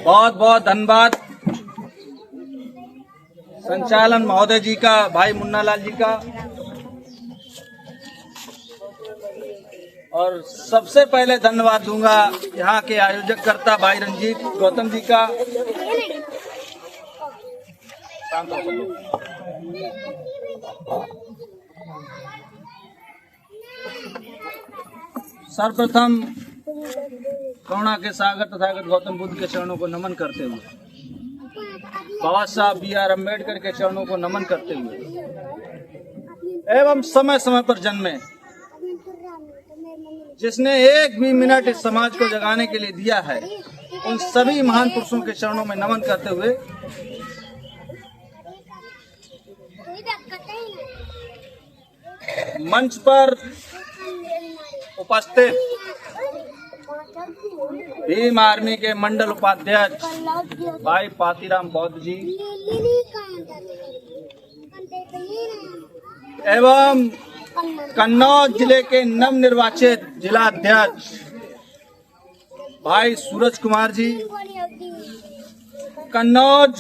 बहुत बहुत धन्यवाद संचालन महोदय जी का, भाई मुन्ना लाल जी का। और सबसे पहले धन्यवाद दूंगा यहाँ के आयोजक कर्ता भाई रंजीत गौतम जी का। सर्वप्रथम करुणा के सागर तथागत गौतम बुद्ध के चरणों को नमन करते हुए, बाबा साहब B.R. अम्बेडकर के चरणों को नमन करते हुए एवं समय समय पर जन्मे जिसने एक भी मिनट इस समाज को जगाने के लिए दिया है, उन सभी महान पुरुषों के चरणों में नमन करते हुए मंच पर उपस्थित भीम आर्मी के मंडल उपाध्यक्ष भाई पातीराम बौद्ध जी एवं कन्नौज जिले के नवनिर्वाचित जिलाध्यक्ष भाई सूरज कुमार जी, कन्नौज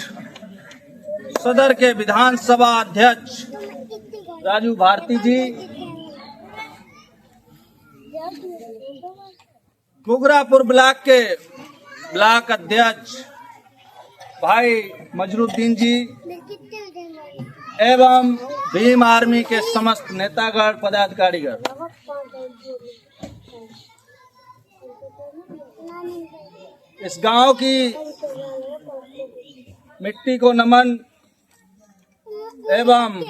सदर के विधानसभा अध्यक्ष राजू भारती जी, गुगरापुर ब्लॉक के ब्लॉक अध्यक्ष भाई मजरुद्दीन जी एवं भीम आर्मी के समस्त नेतागण पदाधिकारीगण, इस गांव की मिट्टी को नमन एवं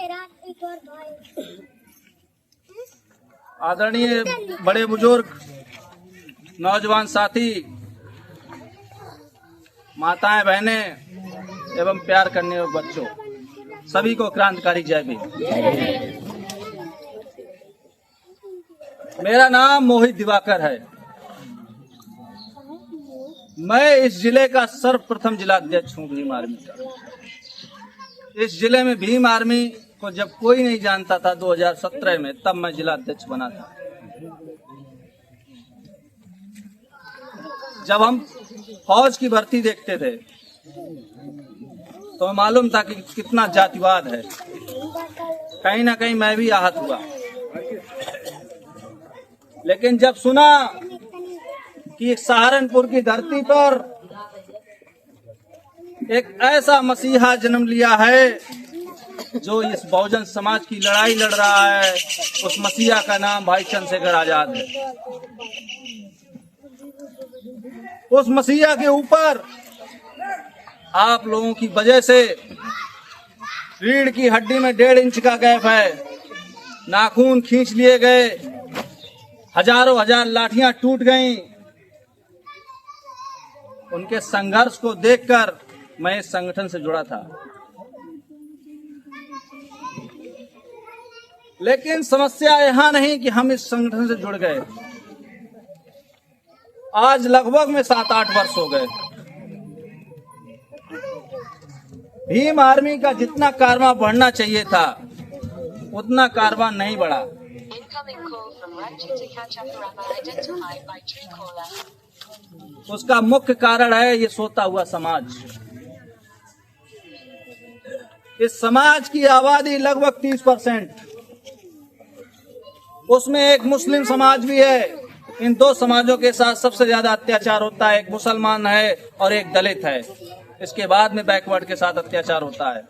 आदरणीय बड़े बुजुर्ग, नौजवान साथी, माताएं बहनें एवं प्यार करने वाले बच्चों, सभी को क्रांतिकारी जय भीम। मेरा नाम मोहित दिवाकर है। मैं इस जिले का सर्वप्रथम जिलाध्यक्ष हूँ भीम आर्मी का। इस जिले में भीम आर्मी को जब कोई नहीं जानता था 2017 में, तब मैं जिलाध्यक्ष बना था। जब हम फौज की भर्ती देखते थे तो मालूम था कि कितना जातिवाद है। कहीं ना कहीं मैं भी आहत हुआ, लेकिन जब सुना कि सहारनपुर की धरती पर एक ऐसा मसीहा जन्म लिया है जो इस बहुजन समाज की लड़ाई लड़ रहा है, उस मसीहा का नाम भाई चंद्रशेखर आजाद है। उस मसीहा के ऊपर आप लोगों की वजह से रीढ़ की हड्डी में 1.5 इंच का गैप है, नाखून खींच लिए गए, हजारों हजार लाठियां टूट गईं। उनके संघर्ष को देखकर मैं इस संगठन से जुड़ा था, लेकिन समस्या यहाँ नहीं कि हम इस संगठन से जुड़ गए। आज लगभग में 7-8 वर्ष हो गए। भीम आर्मी का जितना कारवां बढ़ना चाहिए था उतना कारवां नहीं बढ़ा। उसका मुख्य कारण है ये सोता हुआ समाज। इस समाज की आबादी लगभग 30%, उसमें एक मुस्लिम समाज भी है। इन दो समाजों के साथ सबसे ज्यादा अत्याचार होता है, एक मुसलमान है और एक दलित है। इसके बाद में बैकवर्ड के साथ अत्याचार होता है।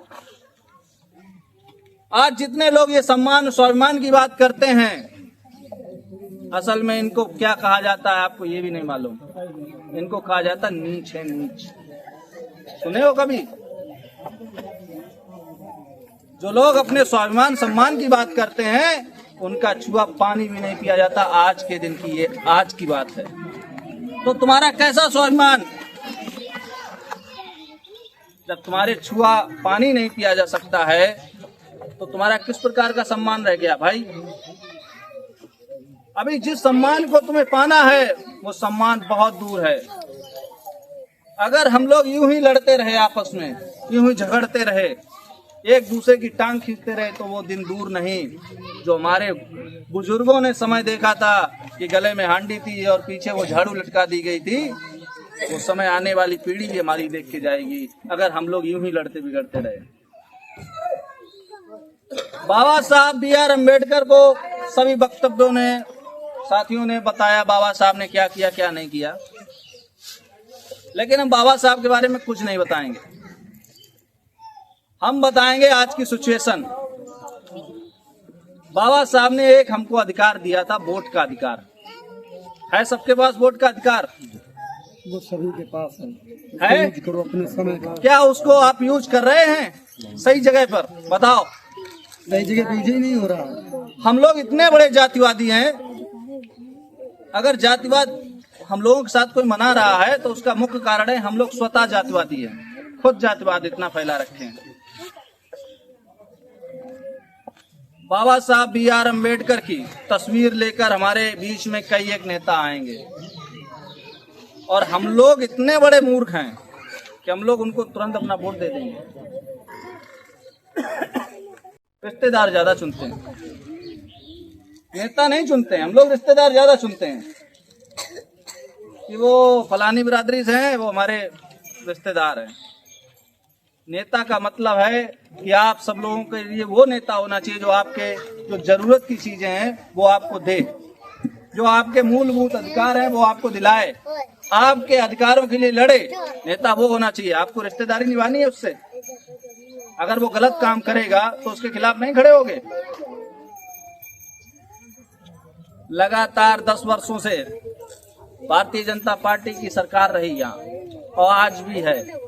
आज जितने लोग ये सम्मान स्वाभिमान की बात करते हैं, असल में इनको क्या कहा जाता है आपको ये भी नहीं मालूम। इनको कहा जाता नीच है, नीच। सुने हो कभी? जो लोग अपने स्वाभिमान सम्मान की बात करते हैं उनका छुआ पानी भी नहीं पिया जाता। आज के दिन की ये आज की बात है। तो तुम्हारा कैसा स्वाभिमान जब तुम्हारे छुआ पानी नहीं पिया जा सकता है, तो तुम्हारा किस प्रकार का सम्मान रह गया भाई? अभी जिस सम्मान को तुम्हें पाना है वो सम्मान बहुत दूर है। अगर हम लोग यूं ही लड़ते रहे, आपस में यूं ही झगड़ते रहे, एक दूसरे की टांग खींचते रहे तो वो दिन दूर नहीं जो हमारे बुजुर्गों ने समय देखा था कि गले में हांडी थी और पीछे वो झाड़ू लटका दी गई थी। वो समय आने वाली पीढ़ी भी हमारी देख के जाएगी अगर हम लोग यूं ही लड़ते बिगड़ते रहे। बाबा साहब B.R. अम्बेडकर को सभी वक्तव्यों ने, साथियों ने बताया बाबा साहब ने क्या किया क्या नहीं किया, लेकिन हम बाबा साहब के बारे में कुछ नहीं बताएंगे। हम बताएंगे आज की सिचुएशन। बाबा साहब ने एक हमको अधिकार दिया था, वोट का अधिकार है। सबके पास वोट का अधिकार वो सभी के पास है। यूज करो अपने समय का। क्या उसको आप यूज कर रहे हैं सही जगह पर? बताओ। नई जगह यूज ही नहीं हो रहा। हम लोग इतने बड़े जातिवादी हैं, अगर जातिवाद हम लोगों के साथ कोई मना रहा है तो उसका मुख्य कारण है हम लोग स्वतः जातिवादी हैं, खुद जातिवाद इतना फैला रखे हैं। बाबा साहब B.R. अम्बेडकर की तस्वीर लेकर हमारे बीच में कई एक नेता आएंगे और हम लोग इतने बड़े मूर्ख हैं कि हम लोग उनको तुरंत अपना वोट दे देंगे। रिश्तेदार ज्यादा चुनते हैं, नेता नहीं चुनते हैं। हम लोग रिश्तेदार ज्यादा चुनते हैं कि वो फलानी बिरादरी से हैं, वो हमारे रिश्तेदार हैं। नेता का मतलब है कि आप सब लोगों के लिए वो नेता होना चाहिए जो आपके जो जरूरत की चीजें हैं वो आपको दे, जो आपके मूलभूत अधिकार हैं वो आपको दिलाए, आपके अधिकारों के लिए लड़े। नेता वो होना चाहिए। आपको रिश्तेदारी निभानी है उससे। अगर वो गलत काम करेगा तो उसके खिलाफ नहीं खड़े होगे। लगातार 10 वर्षों से भारतीय जनता पार्टी की सरकार रही यहाँ और आज भी है।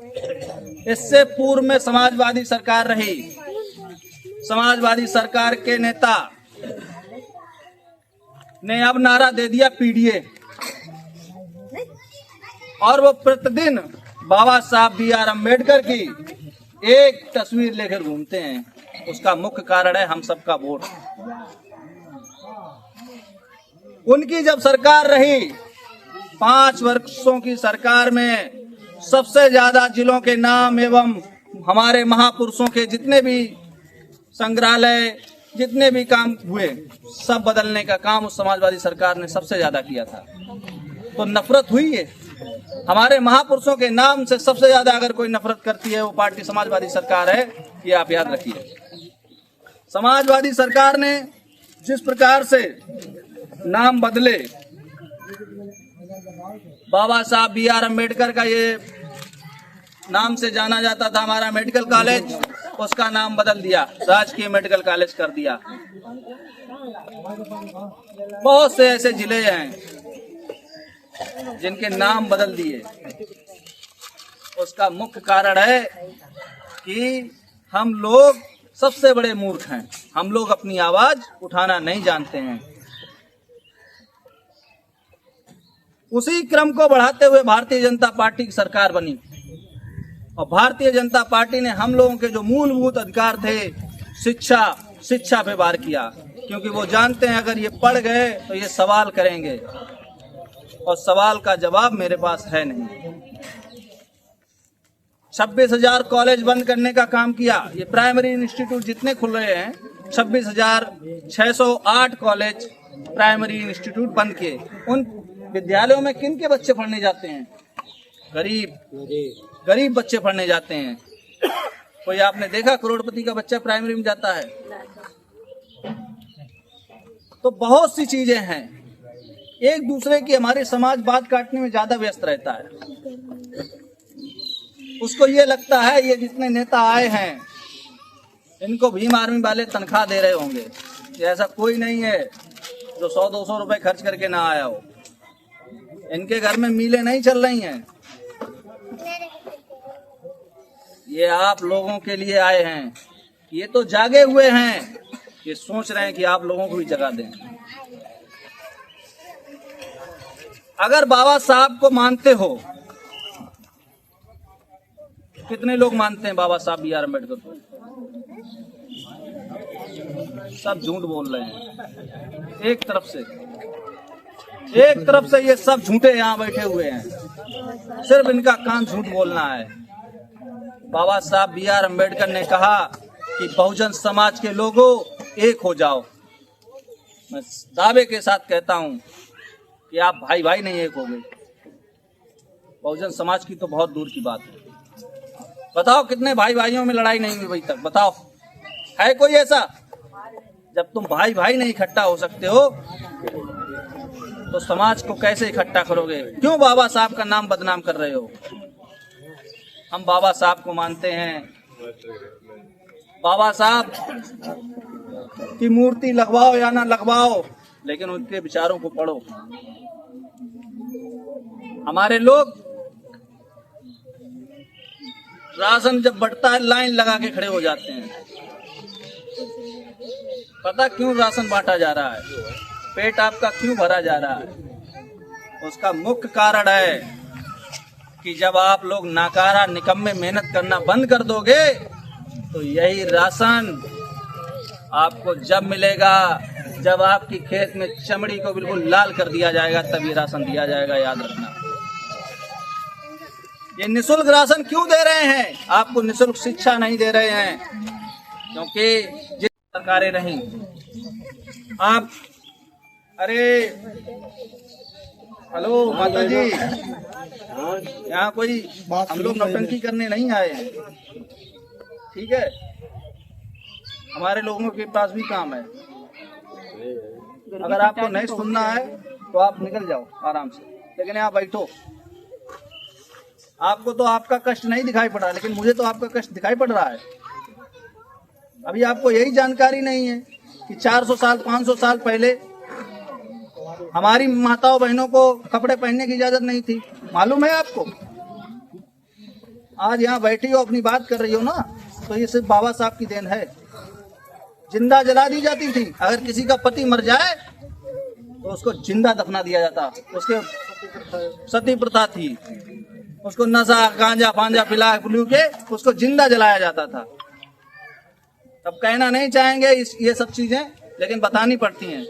इससे पूर्व में समाजवादी सरकार रही। समाजवादी सरकार के नेता ने अब नारा दे दिया पीडीए, और वो प्रतिदिन बाबा साहब B.R. अम्बेडकर की एक तस्वीर लेकर घूमते हैं। उसका मुख्य कारण है हम सबका वोट। उनकी जब सरकार रही, 5 वर्षों की सरकार में सबसे ज्यादा जिलों के नाम एवं हमारे महापुरुषों के जितने भी संग्रहालय, जितने भी काम हुए, सब बदलने का काम उस समाजवादी सरकार ने सबसे ज्यादा किया था। तो नफरत हुई है हमारे महापुरुषों के नाम से। सबसे ज्यादा अगर कोई नफरत करती है वो पार्टी समाजवादी सरकार है, ये आप याद रखिए। समाजवादी सरकार ने जिस प्रकार से नाम बदले, बाबा साहब B.R. अम्बेडकर का ये नाम से जाना जाता था हमारा मेडिकल कॉलेज, उसका नाम बदल दिया, राजकीय मेडिकल कॉलेज कर दिया। बहुत से ऐसे जिले हैं जिनके नाम बदल दिए। उसका मुख्य कारण है कि हम लोग सबसे बड़े मूर्ख हैं। हम लोग अपनी आवाज उठाना नहीं जानते हैं। उसी क्रम को बढ़ाते हुए भारतीय जनता पार्टी की सरकार बनी और भारतीय जनता पार्टी ने हम लोगों के जो मूलभूत अधिकार थे, शिक्षा पे वार किया, क्योंकि वो जानते हैं अगर ये पढ़ गए तो ये सवाल करेंगे और सवाल का जवाब मेरे पास है नहीं। 26,000 कॉलेज बंद करने का काम किया। ये प्राइमरी इंस्टीट्यूट जितने खुल रहे हैं, 26,608 कॉलेज प्राइमरी इंस्टीट्यूट बंद किए। उन विद्यालयों में किन के बच्चे पढ़ने जाते हैं? गरीब बच्चे पढ़ने जाते हैं। कोई आपने देखा करोड़पति का बच्चा प्राइमरी में जाता है? तो बहुत सी चीजें हैं। एक दूसरे की हमारे समाज बात काटने में ज्यादा व्यस्त रहता है। उसको ये लगता है ये जितने नेता आए हैं इनको भीम आर्मी वाले तनख्वाह दे रहे होंगे। ऐसा कोई नहीं है जो 100-200 रुपए खर्च करके ना आया हो। इनके घर में मीलें नहीं चल रही हैं। ये आप लोगों के लिए आए हैं। ये तो जागे हुए हैं, ये सोच रहे हैं कि आप लोगों को भी जगा दें। अगर बाबा साहब को मानते हो, कितने लोग मानते हैं बाबा साहब B.R. अम्बेडकर को? सब झूठ बोल रहे हैं। एक तरफ से ये सब झूठे यहाँ बैठे हुए हैं। सिर्फ इनका काम झूठ बोलना है। बाबा साहब B.R. अम्बेडकर ने कहा कि बहुजन समाज के लोगों एक हो जाओ। मैं दावे के साथ कहता हूं कि आप भाई भाई नहीं एक हो गए। बहुजन समाज की तो बहुत दूर की बात है। बताओ कितने भाई भाइयों में लड़ाई नहीं हुई अभी तक, बताओ है कोई ऐसा? जब तुम भाई भाई नहीं इकट्ठा हो सकते हो तो समाज को कैसे इकट्ठा करोगे? क्यों बाबा साहब का नाम बदनाम कर रहे हो? हम बाबा साहब को मानते हैं। बाबा साहब की मूर्ति लगवाओ या ना लगवाओ, लेकिन उनके विचारों को पढ़ो। हमारे लोग राशन जब बढ़ता है लाइन लगा के खड़े हो जाते हैं। पता क्यों राशन बांटा जा रहा है? पेट आपका क्यों भरा जा रहा है? उसका मुख्य कारण है कि जब आप लोग नाकारा निकम्मे मेहनत करना बंद कर दोगे तो यही राशन आपको जब मिलेगा जब आपकी खेत में चमड़ी को बिल्कुल लाल कर दिया जाएगा, तभी राशन दिया जाएगा। याद रखना। ये निःशुल्क राशन क्यों दे रहे हैं? आपको निःशुल्क शिक्षा नहीं दे रहे हैं, क्योंकि ये सरकारें नहीं। आप अरे हेलो माता जी, यहाँ कोई हम लोग नौटंकी करने नहीं आए हैं, ठीक है? हमारे लोगों के पास भी काम है। अगर आपको नहीं सुनना है तो आप निकल जाओ आराम से, लेकिन यहाँ बैठो। आपको तो आपका कष्ट नहीं दिखाई पड़ रहा, लेकिन मुझे तो आपका कष्ट दिखाई पड़ रहा है। अभी आपको यही जानकारी नहीं है कि 400 साल 500 साल पहले हमारी माताओं बहनों को कपड़े पहनने की इजाजत नहीं थी। मालूम है आपको? आज यहाँ बैठी हो, अपनी बात कर रही हो ना, तो ये सिर्फ बाबा साहब की देन है। जिंदा जला दी जाती थी। अगर किसी का पति मर जाए तो उसको जिंदा दफना दिया जाता। उसके सती प्रथा थी। उसको नशा गांजा फांजा पिला पुलू के उसको जिंदा जलाया जाता था। अब कहना नहीं चाहेंगे ये सब चीजें, लेकिन बतानी पड़ती हैं।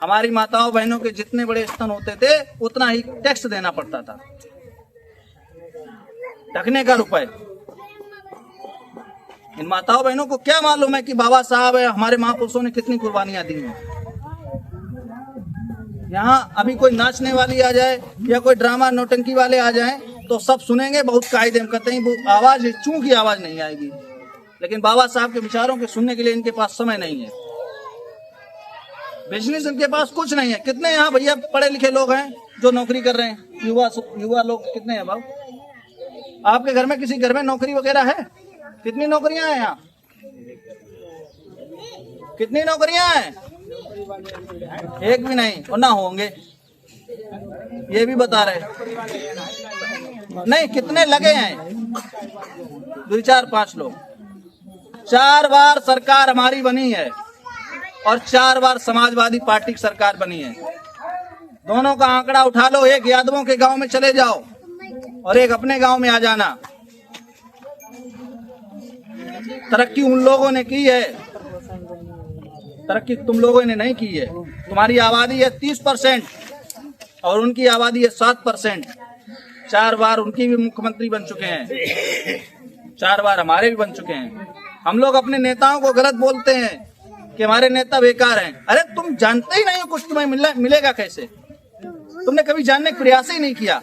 हमारी माताओं बहनों के जितने बड़े स्तन होते थे उतना ही टैक्स देना पड़ता था, ढकने का रुपए। इन माताओं बहनों को क्या मालूम है कि बाबा साहब है, हमारे महापुरुषों ने कितनी कुर्बानियां दी हैं। यहाँ अभी कोई नाचने वाली आ जाए या कोई ड्रामा नौटंकी वाले आ जाएं तो सब सुनेंगे, बहुत कायदे में कहते हैं वो आवाज चूं की आवाज नहीं आएगी। लेकिन बाबा साहब के विचारों के सुनने के लिए इनके पास समय नहीं है। बिजनेस इनके पास कुछ नहीं है। कितने यहाँ भैया पढ़े लिखे लोग हैं जो नौकरी कर रहे हैं? युवा लोग कितने हैं बाबू? आपके घर में किसी घर में नौकरी वगैरह है? कितनी नौकरियां हैं यहाँ? कितनी नौकरियां हैं? एक भी नहीं, और ना होंगे, ये भी बता रहे नहीं। कितने लगे हैं? 2 4 5 लोग। 4 बार सरकार हमारी बनी है और 4 बार समाजवादी पार्टी की सरकार बनी है। दोनों का आंकड़ा उठा लो, एक यादवों के गांव में चले जाओ और एक अपने गांव में आ जाना। तरक्की उन लोगों ने की है, तरक्की तुम लोगों ने नहीं की है। तुम्हारी आबादी है 30% और उनकी आबादी है 7%। 4 बार उनकी भी मुख्यमंत्री बन चुके हैं, 4 बार हमारे भी बन चुके हैं। हम लोग अपने नेताओं को गलत बोलते हैं कि हमारे नेता बेकार हैं। अरे तुम जानते ही नहीं हो कुछ, तुम्हें मिलेगा कैसे? तुमने कभी जानने का प्रयास ही नहीं किया।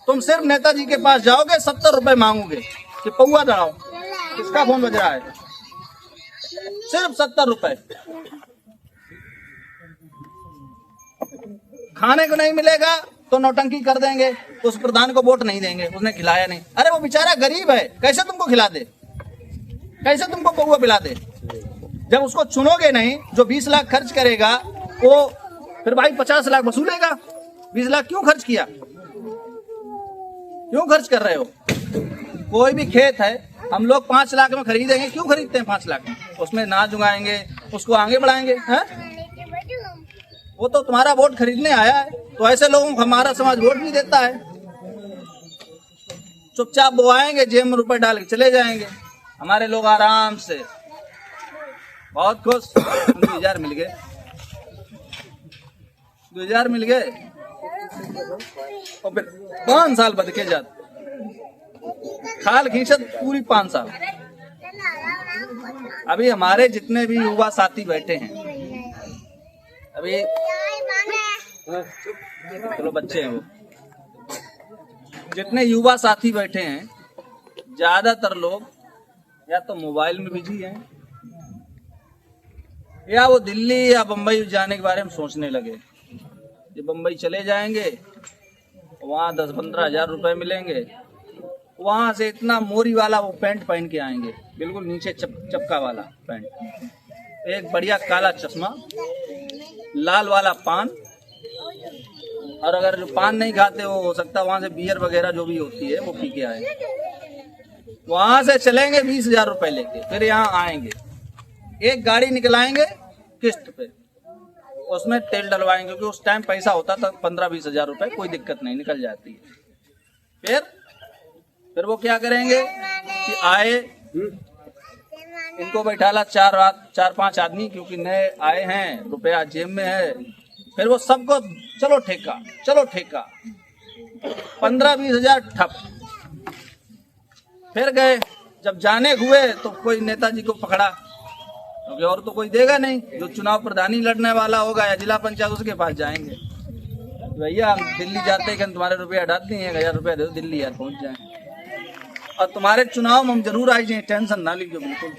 तुम सिर्फ नेताजी के पास जाओगे, 70 रुपए मांगोगे कि पौआ दड़ाओ। किसका फोन बज रहा है? सिर्फ 70 रुपए। खाने को नहीं मिलेगा तो नौटंकी कर देंगे, उस प्रधान को वोट नहीं देंगे, उसने खिलाया नहीं। अरे वो बेचारा गरीब है, कैसे तुमको खिला दे? कैसे तुमको पौआ पिला दे? जब उसको चुनोगे नहीं, जो 20 लाख खर्च करेगा वो फिर भाई 50 लाख वसूलेगा। 20 लाख क्यों खर्च किया? क्यों खर्च कर रहे हो? कोई भी खेत है हम लोग 5 लाख में खरीदेंगे, क्यों खरीदते हैं 5 लाख में? उसमें नाज उगाएंगे, उसको आगे बढ़ाएंगे। है वो तो तुम्हारा वोट खरीदने आया है, तो ऐसे लोगों को हमारा समाज वोट भी देता है। चुपचाप वो आएंगे, जेब में रुपए डाल के चले जाएंगे। हमारे लोग आराम से बहुत खुश। 2000 मिल गए, 2000 मिल गए और फिर 5 साल बदके जाते, खाल खींचत पूरी 5 साल। अभी हमारे जितने भी युवा साथी बैठे हैं, अभी चलो बच्चे हैं वो, जितने युवा साथी बैठे हैं, ज्यादातर लोग या तो मोबाइल में बिजी हैं या वो दिल्ली या बम्बई जाने के बारे में सोचने लगे। ये बम्बई चले जाएंगे, वहाँ 10-15 हजार रुपए मिलेंगे, वहां से इतना मोरी वाला वो पैंट पहन के आएंगे, बिल्कुल नीचे चपका वाला पैंट, एक बढ़िया काला चश्मा, लाल वाला पान, और अगर जो पान नहीं खाते वो हो सकता है वहां से बियर वगैरह जो भी होती है वो पी के आए। वहां से चलेंगे 20 हजार रुपए लेके, फिर यहाँ आएंगे, एक गाड़ी निकलाएंगे किस्त पे, उसमें तेल डलवाएंगे, क्योंकि उस टाइम पैसा होता था 15-20 हजार रुपए, कोई दिक्कत नहीं, निकल जाती है। फिर वो क्या करेंगे कि आए, इनको बैठाला 4-5 आदमी, क्योंकि नए आए हैं, रुपया जेब में है, फिर वो सबको चलो ठेका 15-20 हजार ठप। फिर गए, जब जाने हुए तो कोई नेताजी को पकड़ा, क्योंकि और तो कोई देगा नहीं, जो चुनाव प्रधानी लड़ने वाला होगा या जिला पंचायत उसके पास जाएंगे, भैया हम दिल्ली जाते हैं, तुम्हारे रुपया डाल दिए, 1000 रुपया दे दो, दिल्ली यार पहुंच जाए, और तुम्हारे चुनाव में हम जरूर आई जाए, टेंशन ना लीजिए, बिल्कुल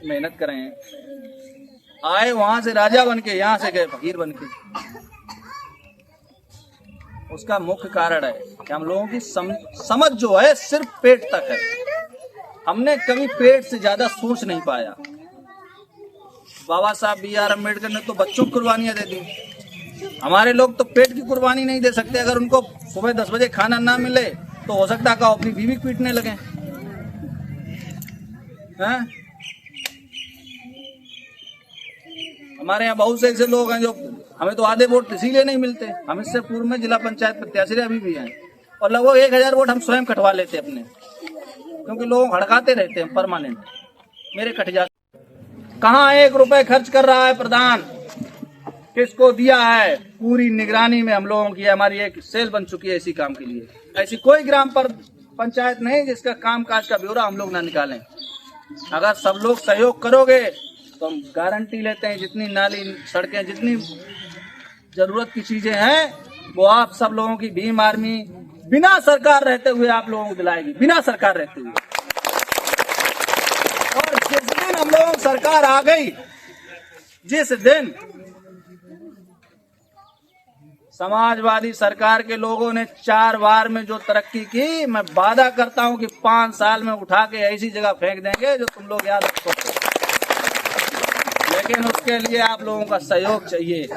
मेहनत करें। आए वहां से राजा बन के, यहाँ से गए फकीर बन के। उसका मुख्य कारण है कि हम लोगों की समझ जो है सिर्फ पेट तक है, हमने कभी पेट से ज्यादा सोच नहीं पाया। बाबा साहब B.R. अम्बेडकर ने तो बच्चों की कुर्बानियां दे दी, हमारे लोग तो पेट की कुर्बानी नहीं दे सकते। अगर उनको सुबह 10 बजे खाना ना मिले तो हो सकता है अपनी बीवी पीटने लगे हैं। हमारे यहाँ बहुत से ऐसे लोग हैं जो, हमें तो आधे वोट इसीलिए नहीं मिलते, हम इससे पूर्व में जिला पंचायत प्रत्याशी अभी भी हैं, और लगभग 1000 वोट हम स्वयं कटवा लेते अपने, क्योंकि लोग हड़काते रहते हैं परमानेंट, मेरे कट जाते। कहाँ 1 रुपए खर्च कर रहा है प्रधान, किसको दिया है, पूरी निगरानी में हम लोगों की, हमारी एक सेल बन चुकी है इसी काम के लिए। ऐसी कोई ग्राम पर पंचायत नहीं जिसका काम काज का ब्यौरा हम लोग ना निकालें। अगर सब लोग सहयोग करोगे तो हम गारंटी लेते हैं, जितनी नाली सड़कें, जितनी जरूरत की चीजें हैं, वो आप सब लोगों की भीम आर्मी बिना सरकार रहते हुए आप लोगों को दिलाएगी, बिना सरकार रहते हुए। और जिस दिन हम लोगों की सरकार आ गई, जिस दिन समाजवादी सरकार के लोगों ने 4 बार में जो तरक्की की, मैं वादा करता हूं कि 5 साल में उठा के ऐसी जगह फेंक देंगे जो तुम लोग याद रखो। लेकिन उसके लिए आप लोगों का सहयोग चाहिए।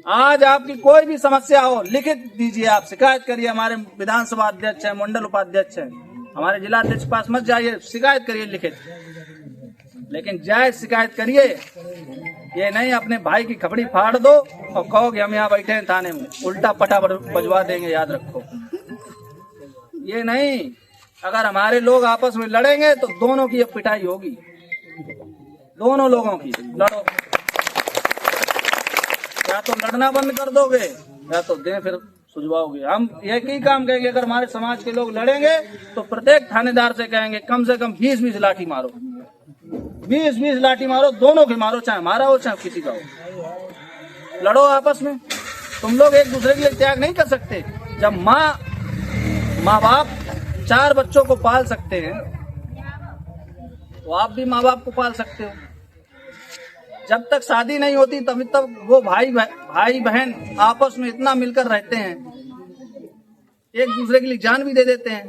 आज आपकी कोई भी समस्या हो, लिखित दीजिए, आप शिकायत करिए, हमारे विधानसभा अध्यक्ष है, मंडल उपाध्यक्ष है, हमारे जिला अध्यक्ष पास मत जाइए, शिकायत करिए लिखित, लेकिन जायज शिकायत करिए। ये नहीं अपने भाई की खपड़ी फाड़ दो और कहो कि हम यहाँ बैठे हैं थाने में, उल्टा पटा बजवा देंगे, याद रखो। ये नहीं, अगर हमारे लोग आपस में लड़ेंगे तो दोनों की अब पिटाई होगी, दोनों लोगों की। लड़ो, या तो लड़ना बंद कर दोगे या तो दे फिर सुझवाओगे। हम एक ही काम कहेंगे, अगर हमारे समाज के लोग लड़ेंगे तो प्रत्येक थानेदार से कहेंगे कम से कम 20-20 लाठी मारो, 20-20 लाठी मारो, दोनों की मारो, चाहे हमारा हो चाहे किसी का हो। लड़ो आपस में, तुम लोग एक दूसरे के लिए त्याग नहीं कर सकते। जब माँ बाप 4 बच्चों को पाल सकते हैं तो आप भी माँ बाप को पाल सकते हो। जब तक शादी नहीं होती तभी तक वो भाई बहन आपस में इतना मिलकर रहते हैं, एक दूसरे के लिए जान भी दे देते हैं।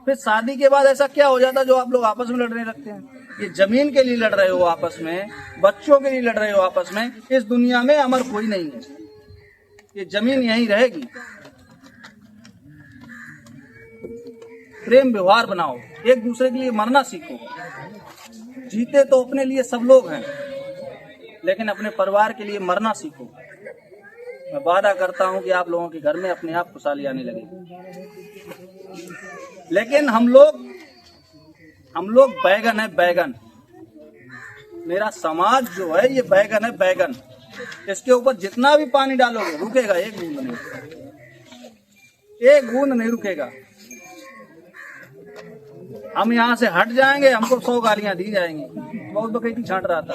फिर शादी के बाद ऐसा क्या हो जाता जो आप लोग आपस में लड़ने लगते हैं? ये जमीन के लिए लड़ रहे हो आपस में, बच्चों के लिए लड़ रहे हो आपस में। इस दुनिया में अमर कोई नहीं है, ये जमीन यहीं रहेगी। प्रेम व्यवहार बनाओ, एक दूसरे के लिए मरना सीखो। जीते तो अपने लिए सब लोग हैं, लेकिन अपने परिवार के लिए मरना सीखो। मैं वादा करता हूं कि आप लोगों के घर में अपने आप खुशहाली आने लगेगी। लेकिन हम लोग बैगन है, बैगन। मेरा समाज जो है ये बैगन है, बैगन। इसके ऊपर जितना भी पानी डालोगे रुकेगा, एक बूंद नहीं रुकेगा। हम यहाँ से हट जाएंगे, हमको 100 गालियां दी जाएंगी। बहुत बकैती छांट रहा था।